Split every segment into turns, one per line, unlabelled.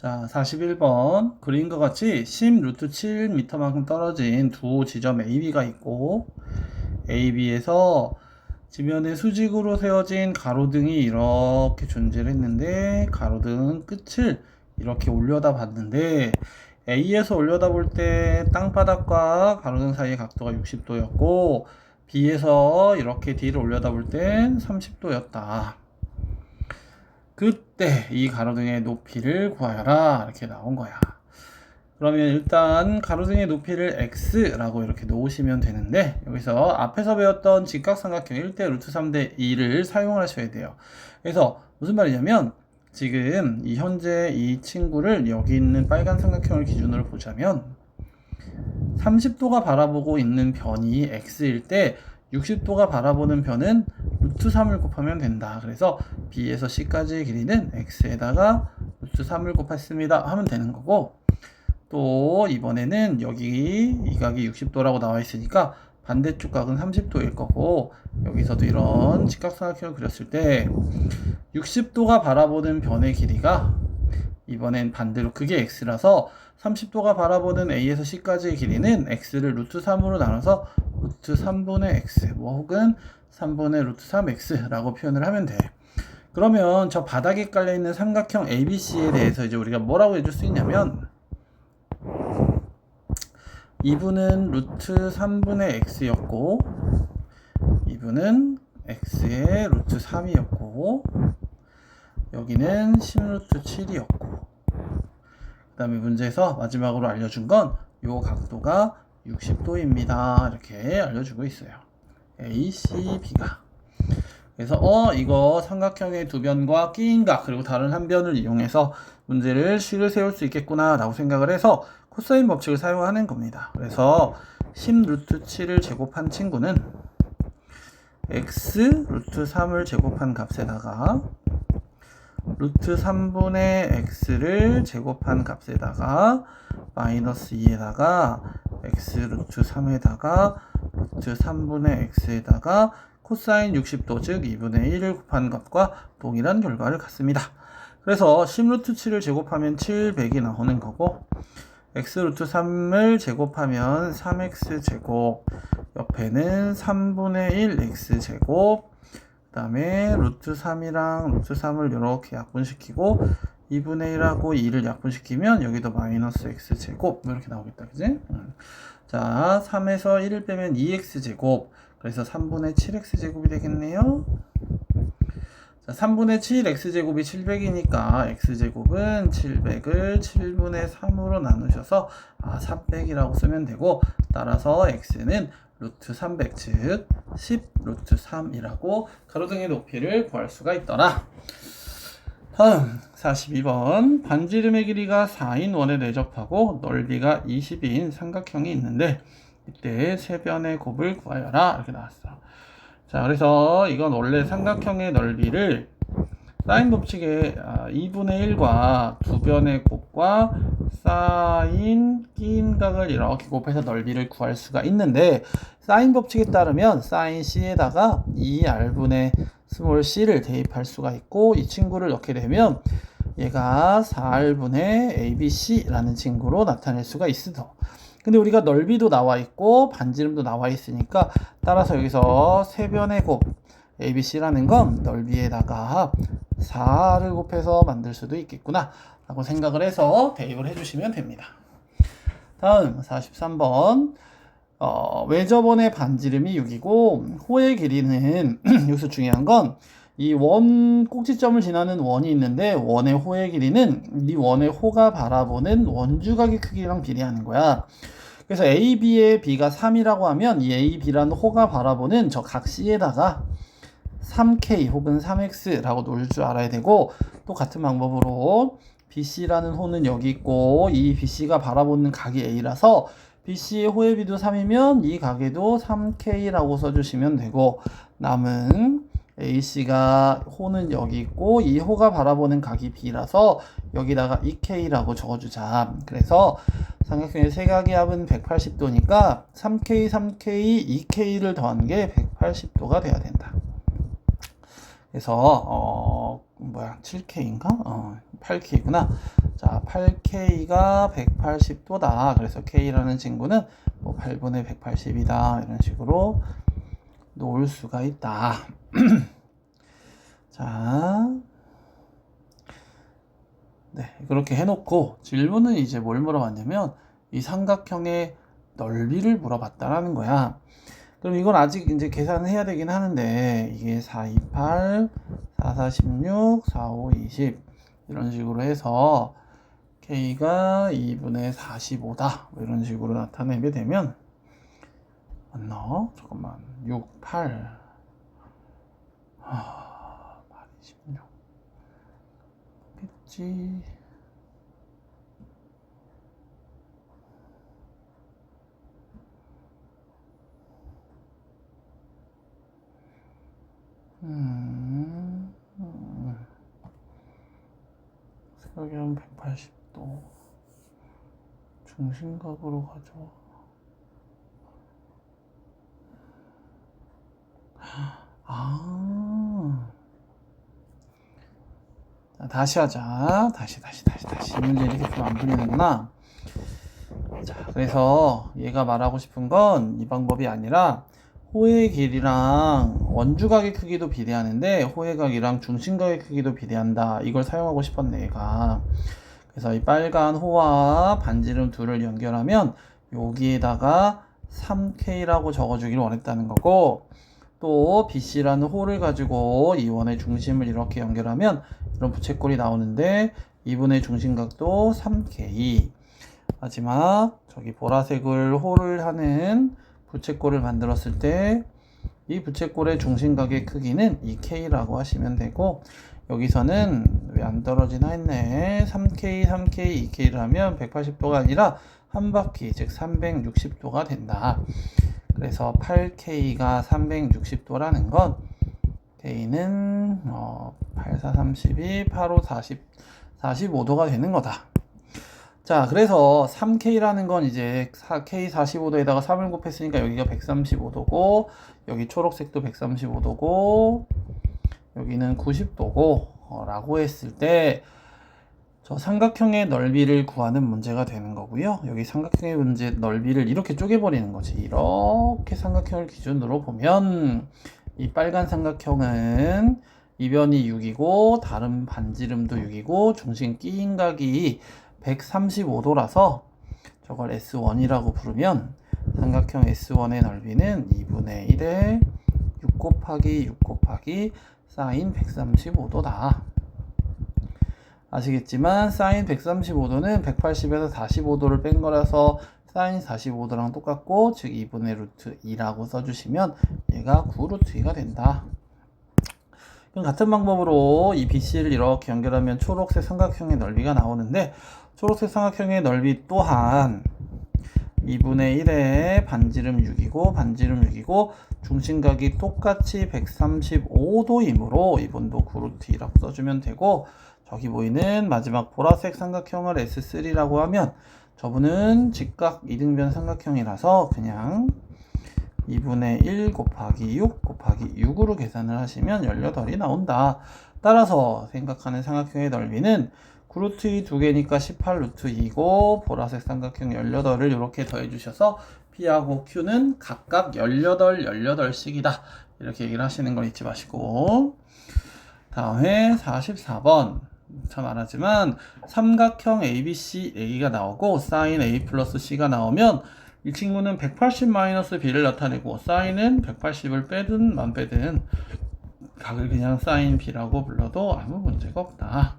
자, 41번 그림과 같이 10 루트 7m만큼 떨어진 두 지점 AB가 있고 AB에서 지면에 수직으로 세워진 가로등이 이렇게 존재를 했는데 가로등 끝을 이렇게 올려다 봤는데 A에서 올려다 볼 때 땅바닥과 가로등 사이의 각도가 60도였고 B에서 이렇게 D를 올려다 볼 땐 30도였다. 그때 이 가로등의 높이를 구하여라 이렇게 나온 거야. 그러면 일단 가로등의 높이를 x라고 이렇게 놓으시면 되는데 여기서 앞에서 배웠던 직각삼각형 1대 루트 3대 2를 사용하셔야 돼요. 그래서 무슨 말이냐면 지금 이 현재 이 친구를 여기 있는 빨간 삼각형을 기준으로 보자면 30도가 바라보고 있는 변이 x일 때 60도가 바라보는 변은 루트 3을 곱하면 된다. 그래서 B에서 C까지의 길이는 x에다가 루트 3을 곱했습니다 하면 되는 거고, 또 이번에는 여기 이 각이 60도라고 나와 있으니까 반대쪽 각은 30도일 거고, 여기서도 이런 직각삼각형을 그렸을 때 60도가 바라보는 변의 길이가 이번엔 반대로 그게 x라서 30도가 바라보는 A에서 C까지의 길이는 x를 루트 3으로 나눠서 루트 3분의 x 혹은 3분의 루트 3x라고 표현을 하면 돼. 그러면 저 바닥에 깔려있는 삼각형 ABC에 대해서 이제 우리가 뭐라고 해줄 수 있냐면 2분은 루트 3분의 x였고 2분은 x의 루트 3이었고 여기는 10루트 7이었고 그 다음에 문제에서 마지막으로 알려준 건 요 각도가 60도입니다 이렇게 알려주고 있어요. A, C, B가. 그래서 이거 삼각형의 두 변과 끼인각 그리고 다른 한 변을 이용해서 문제를 식을 세울 수 있겠구나 라고 생각을 해서 코사인 법칙을 사용하는 겁니다. 그래서 10 루트 7을 제곱한 친구는 x 루트 3을 제곱한 값에다가 루트 3분의 x를 제곱한 값에다가 마이너스 2에다가 x 루트 3에다가 루트 3분의 x에다가 코사인 60도 즉 2분의 1을 곱한 것과 동일한 결과를 갖습니다. 그래서 10 루트 7을 제곱하면 700이 나오는 거고 x 루트 3을 제곱하면 3x 제곱 옆에는 3분의 1 x 제곱 그 다음에 루트 3이랑 루트 3을 이렇게 약분시키고 2분의 1하고 2를 약분시키면 여기도 마이너스 x제곱 이렇게 나오겠다. 그지? 자 3에서 1을 빼면 2x제곱 그래서 3분의 7x제곱이 되겠네요. 자 3분의 7x제곱이 700이니까 x제곱은 700을 7분의 3으로 나누셔서 300이라고 쓰면 되고 따라서 x는 루트 300 즉 10 루트 3이라고 가로등의 높이를 구할 수가 있더라. 다음 42번 반지름의 길이가 4인 원에 내접하고 넓이가 20인 삼각형이 있는데 이때 세 변의 곱을 구하여라 이렇게 나왔어. 자 그래서 이건 원래 삼각형의 넓이를 사인 법칙에 2분의 1과 두 변의 곱과 사인 끼인 각을 이렇게 곱해서 넓이를 구할 수가 있는데 사인 법칙에 따르면 사인 c에다가 2r분의 스몰 c를 대입할 수가 있고 이 친구를 넣게 되면 얘가 4r분의 abc라는 친구로 나타낼 수가 있어. 근데 우리가 넓이도 나와 있고 반지름도 나와 있으니까 따라서 여기서 세 변의 곱 ABC라는 건 넓이에다가 4를 곱해서 만들 수도 있겠구나 라고 생각을 해서 대입을 해주시면 됩니다. 다음 43번 외접원의 반지름이 6이고 호의 길이는 여기서 중요한 건 이 원 꼭지점을 지나는 원이 있는데 원의 호의 길이는 이 원의 호가 바라보는 원주각의 크기랑 비례하는 거야. 그래서 AB의 B가 3이라고 하면 이 AB라는 호가 바라보는 저 각 C에다가 3K 혹은 3X라고 놓을 줄 알아야 되고 또 같은 방법으로 BC라는 호는 여기 있고 이 BC가 바라보는 각이 A라서 BC의 호의 비도 3이면 이 각에도 3K라고 써주시면 되고 남은 AC가 호는 여기 있고 이 호가 바라보는 각이 B라서 여기다가 2K라고 적어주자. 그래서 삼각형의 세각의 합은 180도니까 3K, 3K, 2K를 더한 게 180도가 돼야 된다. 그래서 7K인가? 8K구나. 자, 8K가 180도다. 그래서 K라는 친구는 뭐 8분의 180이다. 이런 식으로 놓을 수가 있다. 자, 네, 그렇게 해놓고 질문은 이제 뭘 물어봤냐면 이 삼각형의 넓이를 물어봤다라는 거야. 그럼 이건 아직 이제 계산을 해야 되긴 하는데 이게 4, 2, 8, 4, 4, 16, 4, 5, 20 이런 식으로 해서 K가 2분의 45다 이런 식으로 나타내게 되면 맞나? 잠깐만 6, 8 8, 26 겠지. 사각형 180도 중심각으로 가져와. 자, 다시 하자. 다시. 문제 이렇게 좀 안 풀리는구나. 자, 그래서 얘가 말하고 싶은 건 이 방법이 아니라 호의 길이랑 원주각의 크기도 비례하는데 호의각이랑 중심각의 크기도 비례한다. 이걸 사용하고 싶었네, 얘가. 그래서 이 빨간 호와 반지름 둘을 연결하면 여기에다가 3K라고 적어주기를 원했다는 거고, 또 BC라는 호를 가지고 이 원의 중심을 이렇게 연결하면 이런 부채꼴이 나오는데 이분의 중심각도 3K. 마지막 저기 보라색을 호를 하는 부채꼴을 만들었을 때 이 부채꼴의 중심각의 크기는 2K라고 하시면 되고, 여기서는 왜 안 떨어지나 했네. 3K, 2K를 하면 180도가 아니라 한 바퀴, 즉 360도가 된다. 그래서 8K가 360도라는 건 K는 8, 4, 32, 8, 5, 40, 45도가 되는 거다. 자, 그래서 3K라는 건 이제 K 45도에다가 3을 곱했으니까 여기가 135도고 여기 초록색도 135도고 여기는 90도고 라고 했을 때 저 삼각형의 넓이를 구하는 문제가 되는 거고요. 여기 삼각형의 문제 넓이를 이렇게 쪼개버리는 거지. 이렇게 삼각형을 기준으로 보면 이 빨간 삼각형은 이변이 6이고 다른 반지름도 6이고 중심 끼인각이 135도라서 저걸 S1이라고 부르면 삼각형 S1의 넓이는 2분의 1에 6 곱하기 6 곱하기 사인 135도다. 아시겠지만 사인 135도는 180에서 45도를 뺀 거라서 사인 45도랑 똑같고 즉 2분의 루트 2라고 써주시면 얘가 9루트 2가 된다. 그럼 같은 방법으로 이 BC를 이렇게 연결하면 초록색 삼각형의 넓이가 나오는데 초록색 삼각형의 넓이 또한 2분의 1에 반지름 6이고 반지름 6이고 중심각이 똑같이 135도이므로 이분도 9루트 2라고 써주면 되고, 저기 보이는 마지막 보라색 삼각형을 S3라고 하면 저분은 직각 이등변 삼각형이라서 그냥 2분의 1 곱하기 6 곱하기 6으로 계산을 하시면 18이 나온다. 따라서 생각하는 삼각형의 넓이는 9루트 2 두 개니까 18루트 2고 보라색 삼각형 18을 이렇게 더해 주셔서 P하고 Q는 각각 18씩이다. 이렇게 얘기를 하시는 걸 잊지 마시고, 다음에 44번 참 안 하지만 삼각형 ABC A가 나오고 사인 A 플러스 C가 나오면 이 친구는 180 마이너스 B를 나타내고 사인은 180을 빼든 만 빼든 각을 그냥 사인 B라고 불러도 아무 문제가 없다.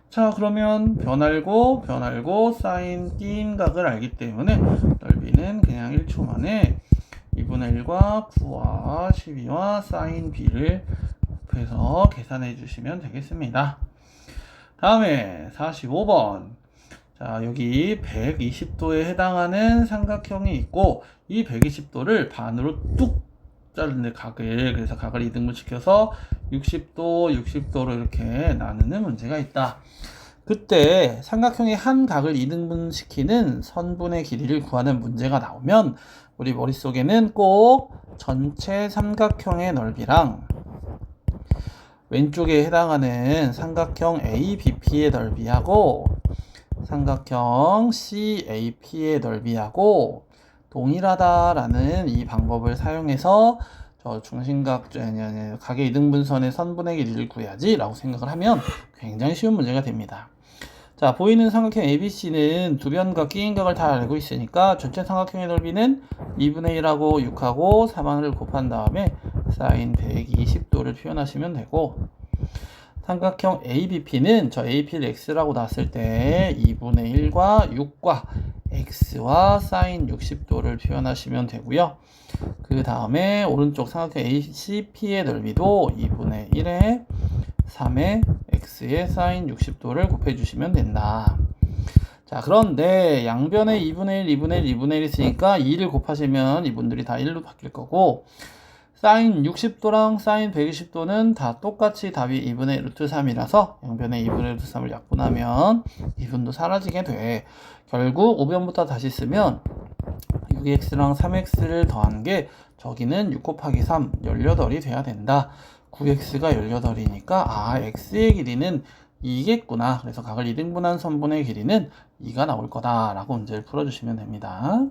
자, 그러면 변 알고 사인 끼인 각을 알기 때문에 넓이는 그냥 1초 만에 2분의 1과 9와 12와 사인 B를 곱해서 계산해 주시면 되겠습니다. 다음에 45번. 자, 여기 120도에 해당하는 삼각형이 있고 이 120도를 반으로 뚝 자르는데 각을, 그래서 각을 2등분 시켜서 60도로 이렇게 나누는 문제가 있다. 그때 삼각형의 한 각을 2등분 시키는 선분의 길이를 구하는 문제가 나오면 우리 머릿속에는 꼭 전체 삼각형의 넓이랑 왼쪽에 해당하는 삼각형 ABP의 넓이하고 삼각형 CAP의 넓이하고 동일하다라는 이 방법을 사용해서 저 중심각 각의 이등분선의 선분의 길이를 구해야지 라고 생각을 하면 굉장히 쉬운 문제가 됩니다. 자, 보이는 삼각형 ABC는 두 변과 끼인각을 다 알고 있으니까 전체 삼각형의 넓이는 2분의 1하고 6하고 4만을 곱한 다음에 사인 120도를 표현하시면 되고, 삼각형 ABP는 저 AP를 X라고 놨을 때 2분의 1과 6과 X와 사인 60도를 표현하시면 되고요. 그 다음에 오른쪽 삼각형 ACP의 넓이도 2분의 1에 3의 X의 사인 60도를 곱해주시면 된다. 자, 그런데 양변에 2분의 1, 2분의 1, 2분의 1 있으니까 2를 곱하시면 이분들이 다 1로 바뀔 거고, 사인 60도랑 사인 120도는 다 똑같이 답이 2분의 루트 3이라서 양변에 2분의 루트 3을 약분하면 이분도 사라지게 돼. 결국 우변부터 다시 쓰면 6x랑 3x를 더한 게 저기는 6 곱하기 3, 18이 돼야 된다. 9x가 18이니까 x의 길이는 2겠구나. 그래서 각을 2등분한 선분의 길이는 2가 나올 거다 라고 문제를 풀어주시면 됩니다.